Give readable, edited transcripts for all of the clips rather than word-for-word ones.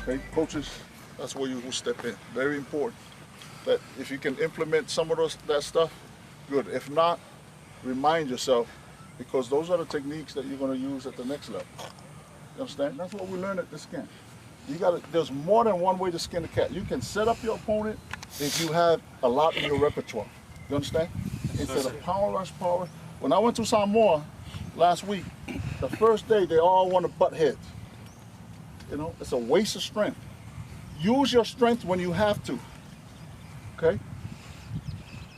Okay, coaches, that's where you will step in. Very important. That if you can implement some of that stuff, good. If not, remind yourself, because those are the techniques that you're going to use at the next level. You understand? That's what we learned at this camp. There's more than one way to skin a cat. You can set up your opponent if you have a lot in your repertoire. You understand? Instead of power rush power. When I went to Samoa last week, the first day they all want to butt heads. You know, it's a waste of strength. Use your strength when you have to. Okay?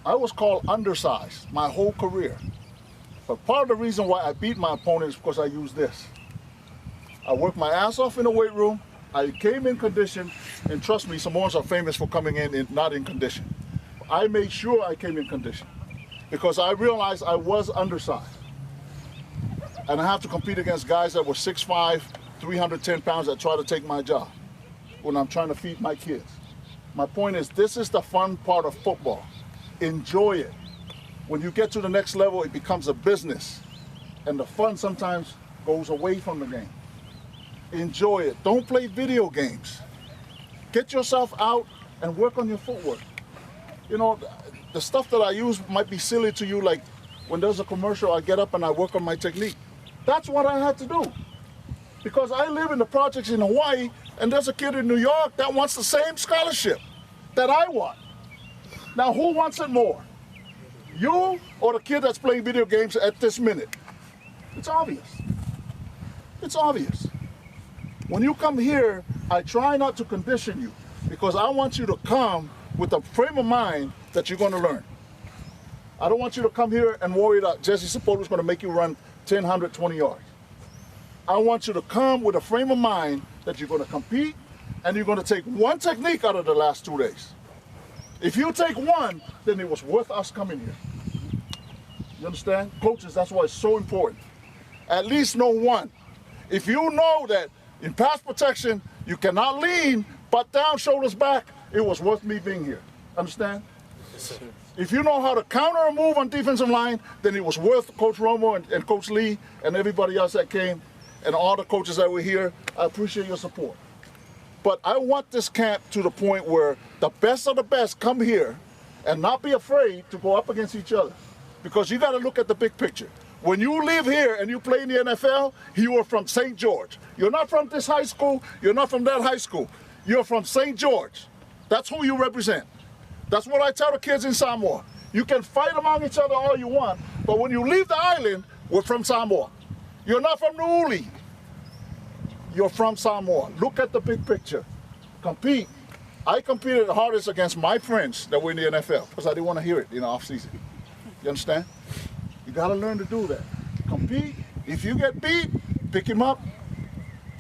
I was called undersized my whole career. But part of the reason why I beat my opponent is because I used this. I worked my ass off in the weight room. I came in condition, and trust me, Samoans are famous for coming in not in condition. I made sure I came in condition because I realized I was undersized. And I have to compete against guys that were 6'5", 310 pounds that try to take my job when I'm trying to feed my kids. My point is, this is the fun part of football. Enjoy it. When you get to the next level, it becomes a business. And the fun sometimes goes away from the game. Enjoy it. Don't play video games. Get yourself out and work on your footwork. You know, the stuff that I use might be silly to you, like when there's a commercial, I get up and I work on my technique. That's what I had to do. Because I live in the projects in Hawaii, and there's a kid in New York that wants the same scholarship that I want. Now, who wants it more? You or the kid that's playing video games at this minute? It's obvious. It's obvious. When you come here, I try not to condition you because I want you to come with a frame of mind that you're going to learn. I don't want you to come here and worry that Jesse Sapolu's going to make you run 10, 120 yards. I want you to come with a frame of mind that you're going to compete and you're going to take one technique out of the last 2 days. If you take one, then it was worth us coming here. You understand? Coaches, that's why it's so important. At least know one. If you know that in pass protection, you cannot lean, butt down, shoulders back, it was worth me being here. Understand? Yes, sir. If you know how to counter a move on defensive line, then it was worth Coach Romo and Coach Lee and everybody else that came and all the coaches that were here. I appreciate your support. But I want this camp to the point where the best of the best come here and not be afraid to go up against each other. Because you got to look at the big picture. When you live here and you play in the NFL, you are from St. George. You're not from this high school. You're not from that high school. You're from St. George. That's who you represent. That's what I tell the kids in Samoa. You can fight among each other all you want, but when you leave the island, we're from Samoa. You're not from Niuli. You're from Samoa. Look at the big picture. Compete. I competed the hardest against my friends that were in the NFL because I didn't want to hear it in the off-season. You understand? You got to learn to do that. Compete. If you get beat, pick him up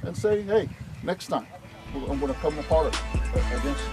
and say, hey, next time, I'm going to come apart against you.